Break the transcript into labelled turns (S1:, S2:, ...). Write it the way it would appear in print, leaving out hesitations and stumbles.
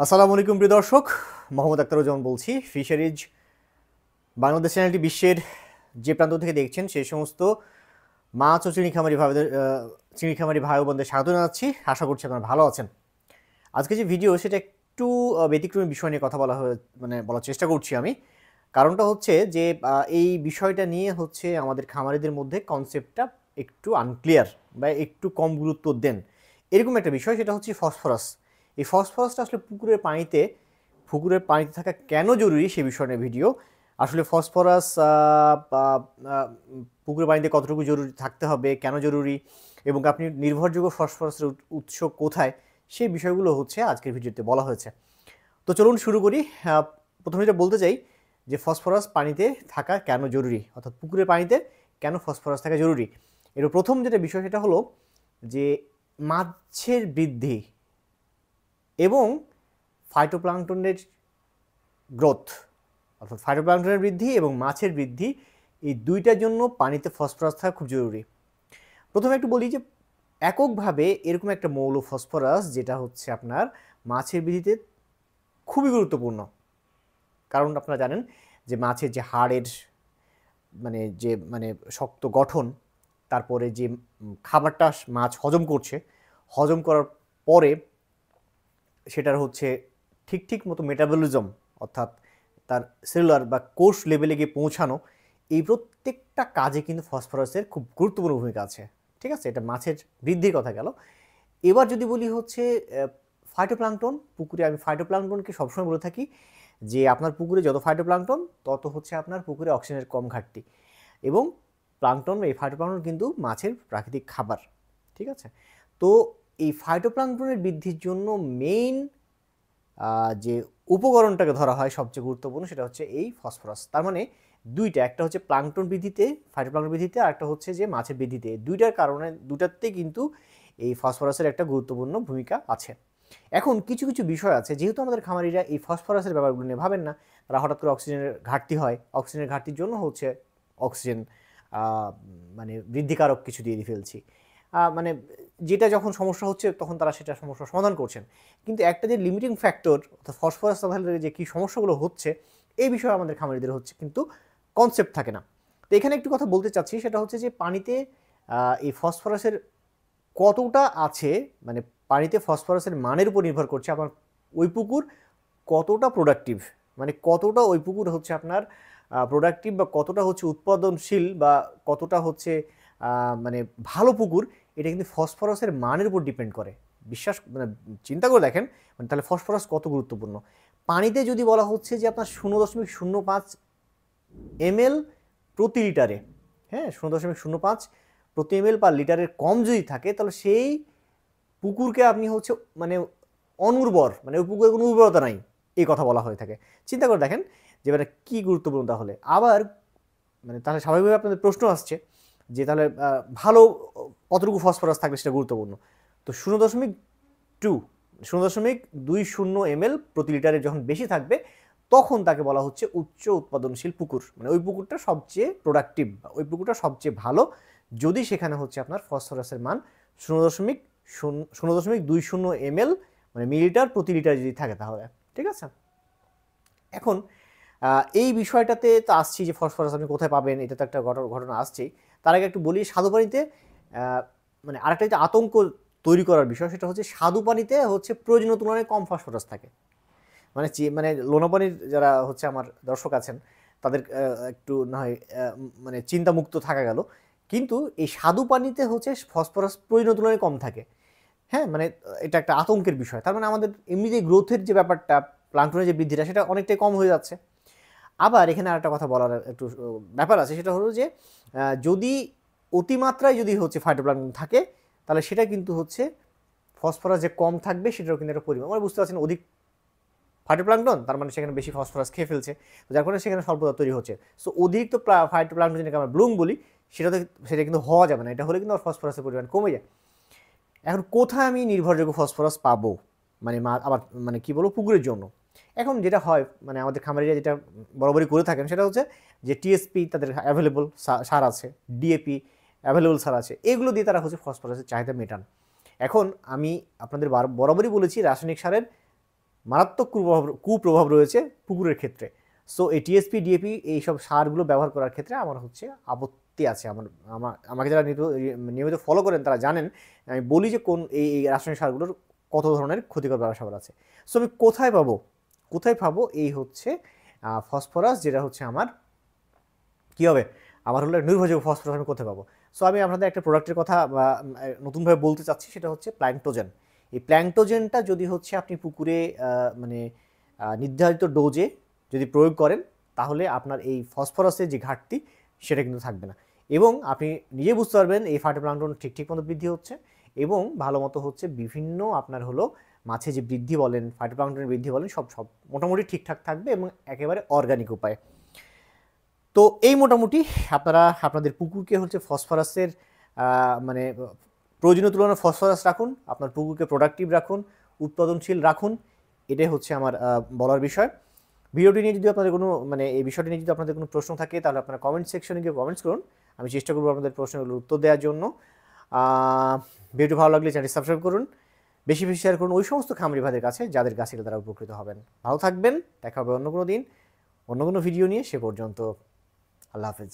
S1: আসসালামু আলাইকুম প্রিয় দর্শক, মোহাম্মদ আখতারুজ্জামান বলছি। ফিশারিজ বাংলাদেশ চ্যানেলটি বিশ্বের যে প্রান্ত থেকে দেখছেন সেই সমস্ত মাছ ও চিংড়ি খামারি ভাই ও বোনদের স্বাগত জানাচ্ছি। আশা করছি আপনারা ভালো আছেন। আজকে যে ভিডিও সেটা একটু ব্যতিক্রমী বিষয় নিয়ে কথা বলার চেষ্টা করছি আমি। কারণটা হচ্ছে যে এই বিষয়টা নিয়ে হচ্ছে আমাদের খামারিদের মধ্যে কনসেপ্টটা একটু আনক্লিয়ার বা একটু কম গুরুত্ব দেন এরকম একটা বিষয়। সেটা হচ্ছে ফসফরাস। এই ফসফরাসটা আসলে পুকুরের পানিতে থাকা কেন জরুরি সে বিষয় নিয়ে ভিডিও। আসলে ফসফরাস পুকুরের পানিতে কতটুকু জরুরি থাকতে হবে, কেন জরুরি, এবং আপনি নির্ভরযোগ্য ফসফরাসের উৎস কোথায়, সেই বিষয়গুলো হচ্ছে আজকের ভিডিওতে বলা হয়েছে। তো চলুন শুরু করি। প্রথমে যেটা বলতে চাই যে ফসফরাস পানিতে থাকা কেন জরুরি, অর্থাৎ পুকুরের পানিতে কেন ফসফরাস থাকা জরুরি। এর প্রথম যেটা বিষয় সেটা হলো যে মাছের বৃদ্ধি এবং ফাইটোপ্লাঙ্কটনের গ্রোথ, অর্থাৎ ফাইটোপ্লাঙ্কটনের বৃদ্ধি এবং মাছের বৃদ্ধি, এই দুইটার জন্য পানিতে ফসফরাস থাকা খুব জরুরি। প্রথমে একটু বলি যে এককভাবে এরকম একটা মৌল ফসফরাস যেটা হচ্ছে আপনার মাছের বৃদ্ধিতে খুবই গুরুত্বপূর্ণ। কারণ আপনারা জানেন যে মাছের যে হাড়ের শক্ত গঠন, তারপরে যে খাবারটা মাছ হজম করার পরে সেটার হচ্ছে ঠিক মতো মেটাবলিজম, অর্থাৎ তার সেলুলার বা কোষ লেভেলে গিয়ে পৌঁছানো, এই প্রত্যেকটা কাজে কিন্তু ফসফরাসের খুব গুরুত্বপূর্ণ ভূমিকা আছে। ঠিক আছে, এটা মাছের বৃদ্ধির কথা গেল। এবার যদি বলি হচ্ছে ফাইটোপ্লাঙ্কটন, পুকুরে আমি ফাইটোপ্লাঙ্কটনকে সবসময় বলে থাকি যে আপনার পুকুরে যত ফাইটোপ্লাঙ্কটন তত হচ্ছে আপনার পুকুরে অক্সিজেনের কম ঘাটতি, এবং এই ফাইটোপ্লাঙ্কটন কিন্তু মাছের প্রাকৃতিক খাবার। ঠিক আছে, তো এই ফাইটোপ্লাঙ্কটনের বৃদ্ধির জন্য মেইন যে উপকরণটাকে ধরা হয় সবচেয়ে গুরুত্বপূর্ণ, সেটা হচ্ছে এই ফসফরাস। তার মানে দুইটা, একটা হচ্ছে প্লাঙ্কটন বৃদ্ধিতে, ফাইটোপ্লাঙ্কটন বৃদ্ধিতে, আর একটা হচ্ছে যে মাছের বৃদ্ধিতে। দুইটার কারণে দুটাতেই কিন্তু এই ফসফরাসের একটা গুরুত্বপূর্ণ ভূমিকা আছে। এখন কিছু কিছু বিষয় আছে, যেহেতু আমাদের খামারিরা এই ফসফরাসের ব্যাপারগুলো নিয়ে ভাবেন না, তারা হঠাৎ করে অক্সিজেনের ঘাটতি হয়, অক্সিজেনের ঘাটতির জন্য হচ্ছে অক্সিজেন বৃদ্ধিকারক কিছু দিয়ে ফেলছি, মানে যেটা যখন সমস্যা হচ্ছে তখন তারা সেটা সমস্যার সমাধান করছেন। কিন্তু একটা যে লিমিটিং ফ্যাক্টর, অর্থাৎ ফসফরাস লেভেলের যে কী সমস্যাগুলো হচ্ছে, এই বিষয়ে আমাদের খামারিদের হচ্ছে কিন্তু কনসেপ্ট থাকে না। তো এখানে একটু কথা বলতে চাচ্ছি, সেটা হচ্ছে যে পানিতে এই ফসফরাসের কতটা আছে, মানে পানিতে ফসফরাসের মানের উপর নির্ভর করছে আপনার ওই পুকুর কতটা প্রোডাক্টিভ, মানে কতটা ওই পুকুর হচ্ছে আপনার প্রোডাক্টিভ, বা কতটা হচ্ছে উৎপাদনশীল, বা কতটা হচ্ছে মানে ভালো পুকুর। এটা কিন্তু ফসফরাসের মানের উপর ডিপেন্ড করে। চিন্তা করে দেখেন, মানে তাহলে ফসফরাস কত গুরুত্বপূর্ণ। পানিতে যদি বলা হচ্ছে যে আপনার 0.05 ml প্রতি লিটারে, হ্যাঁ 0.05 প্রতি ml পার লিটারের কম যদি থাকে, তাহলে সেই পুকুরকে আপনি হচ্ছে মানে অনুর্বর, মানে ওই পুকুরের কোনো উর্বরতা নাই, এই কথা বলা হয়ে থাকে। চিন্তা করে দেখেন যে এটা কী গুরুত্বপূর্ণ। তাহলে আবার তাহলে স্বাভাবিকভাবে আপনাদের প্রশ্ন আসছে যে তাহলে ভালো কতটুকু ফসফরাস থাকলে সেটা গুরুত্বপূর্ণ। তো 0.20 ml প্রতি লিটারে যখন বেশি থাকবে, তখন তাকে বলা হচ্ছে উচ্চ উৎপাদনশীল পুকুর, মানে ওই পুকুরটা সবচেয়ে প্রোডাক্টিভ, ওই পুকুরটা সবচেয়ে ভালো, যদি সেখানে হচ্ছে আপনার ফসফরাসের মান 0.20 ml মানে মিলিলিটার প্রতি লিটার যদি থাকে তাহলে। ঠিক আছে, এখন এই বিষয়টাতে তো আসছি যে ফসফরাস আপনি কোথায় পাবেন, এটা তো একটা ঘটনা আসছেই। তার আগে একটু বলি, স্বাদু পানিতে মানে আরেকটা যেটা আতঙ্ক তৈরি করার বিষয়, সেটা হচ্ছে স্বাদু পানিতে হচ্ছে প্রয়োজনীয় তুলনায় কম ফসফরাস থাকে। মানে লোনা পানির যারা হচ্ছে আমার দর্শক আছেন, তাদের একটু না হয় মানে চিন্তামুক্ত থাকা গেল, কিন্তু এই স্বাদু পানিতে হচ্ছে ফসফরাস প্রয়োজনীয় তুলনায় কম থাকে। হ্যাঁ, মানে এটা একটা আতঙ্কের বিষয়। তার মানে আমাদের এমনিতে গ্রোথের যে ব্যাপারটা, প্লাঙ্কটনের যে বৃদ্ধিটা, সেটা অনেকটাই কম হয়ে যাচ্ছে। আবার এখানে আরেকটা কথা বলার একটু ব্যাপার আছে, সেটা হলো যে যদি অতিমাত্রায় যদি হচ্ছে ফাইটোপ্লাঙ্কটন থাকে, তাহলে সেটা কিন্তু হচ্ছে ফসফরাস যে কম থাকবে সেটারও কিন্তু একটা পরিমাণ, আমরা বুঝতে পারছেন অধিক ফাইটোপ্লাঙ্কটন তার মানে সেখানে বেশি ফসফরাস খেয়ে ফেলছে, যার কারণে সেখানে স্বল্পতা তৈরি হচ্ছে। সো অতিরিক্ত ফাইটোপ্লাঙ্কটন যেটাকে আমরা ব্লুম বলি, সেটা কিন্তু হওয়া যাবে না। এটা হলে কিন্তু ফসফরাসের পরিমাণ কমে যায়। এখন কোথায় আমি নির্ভরযোগ্য ফসফরাস পাবো, আবার কি বলবো, পুকুরের জন্য। এখন যেটা হয়, মানে আমাদের খামারিরা যেটা বরাবরই করে থাকেন, সেটা হচ্ছে যে টিএসপি তাদের অ্যাভেলেবল সার আছে, ডিএপি অ্যাভেলেবল সার আছে, এগুলো দিয়ে তারা হচ্ছে ফসফরাসের চাহিদা মেটান। এখন আমি আপনাদের বরাবরই বলেছি রাসায়নিক সারের মারাত্মক কুপ্রভাব রয়েছে পুকুরের ক্ষেত্রে। সো এই টিএসপি ডিএপি এইসব সারগুলো ব্যবহার করার ক্ষেত্রে আমার হচ্ছে আপত্তি আছে। আমাকে যারা নিয়মিত ফলো করেন তারা জানেন আমি বলি যে কোন এই রাসায়নিক সারগুলোর কত ধরনের ক্ষতিকর ব্যাপার আছে। সো আমি কোথায় পাবো এই হচ্ছে ফসফরাস, যেটা হচ্ছে আমার কী হবে, আমার হলো নির্ভরযোগ্য ফসফরাস আমি কোথায় পাবো। সো আমি আপনাদের একটা প্রোডাক্টের কথা নতুনভাবে বলতে চাচ্ছি, সেটা হচ্ছে প্ল্যাঙ্কটোজেন। এই প্ল্যাঙ্কটোজেনটা যদি হচ্ছে আপনি পুকুরে মানে নির্ধারিত ডোজে যদি প্রয়োগ করেন, তাহলে আপনার এই ফসফরাসের যে ঘাটতি সেটা কিন্তু থাকবে না, এবং আপনি নিজে বুঝতে পারবেন এই ফাইটোপ্ল্যাঙ্কটন ঠিক মতো বৃদ্ধি হচ্ছে এবং ভালো মতো হচ্ছে। বিভিন্ন আপনার হলো মাছে যে বৃদ্ধি বলেন, ফাইটোপ্ল্যাঙ্কটনের বৃদ্ধি বলেন, সব মোটামুটি ঠিকঠাক থাকবে এবং একেবারে অর্গানিক উপায়ে। তো এই মোটামুটি আপনারা আপনাদের পুকুরকে হচ্ছে ফসফরাসের মানে প্রয়োজনীয় তুলনায় ফসফরাস রাখুন, আপনার পুকুরকে প্রোডাক্টিভ রাখুন, উৎপাদনশীল রাখুন, এটাই হচ্ছে আমার বলার বিষয়। ভিডিওটি নিয়ে যদি আপনাদের কোনো এই বিষয়টি নিয়ে যদি আপনাদের কোনো প্রশ্ন থাকে, তাহলে আপনারা কমেন্ট সেকশনে গিয়ে কমেন্টস করুন, আমি চেষ্টা করবো আপনাদের প্রশ্নগুলোর উত্তর দেওয়ার জন্য। ভিডিও ভালো লাগলে চ্যানেল সাবস্ক্রাইব করুন, বেশি শেয়ার করুন ওই সমস্ত খামারি ভাইদের কাছে যাদের কাছে তারা উপকৃত হবেন। ভালো থাকবেন, দেখা হবে অন্য কোনো দিন অন্য কোনো ভিডিও নিয়ে। সে পর্যন্ত আল্লাহ হাফেজ।